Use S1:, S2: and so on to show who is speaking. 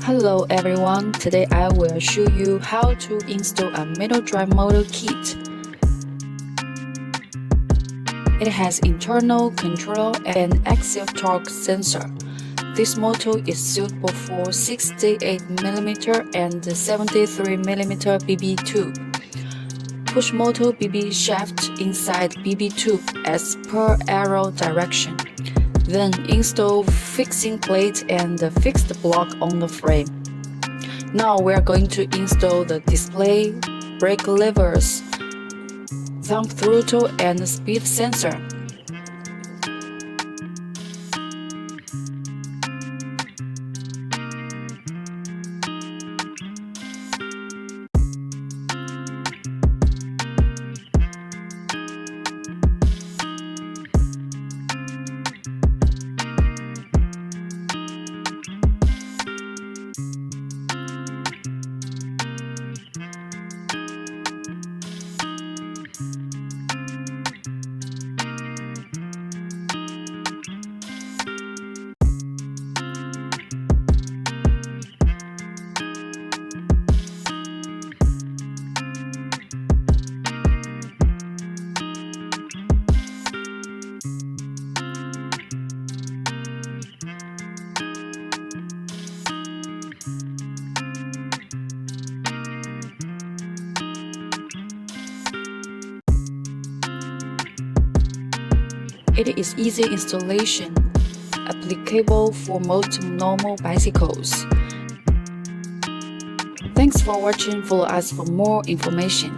S1: Hello everyone, today I will show you how to install a middle drive motor kit. It has internal control and axial torque sensor. This motor is suitable for 68mm and 73mm BB tube. Push motor BB shaft inside BB tube as per arrow direction. Then install fixing plate and the fixed block on the frame. Now we are going to install the display, brake levers, thumb throttle and speed sensor. It is easy installation, applicable for most normal bicycles. Thanks for watching. Follow us for more information.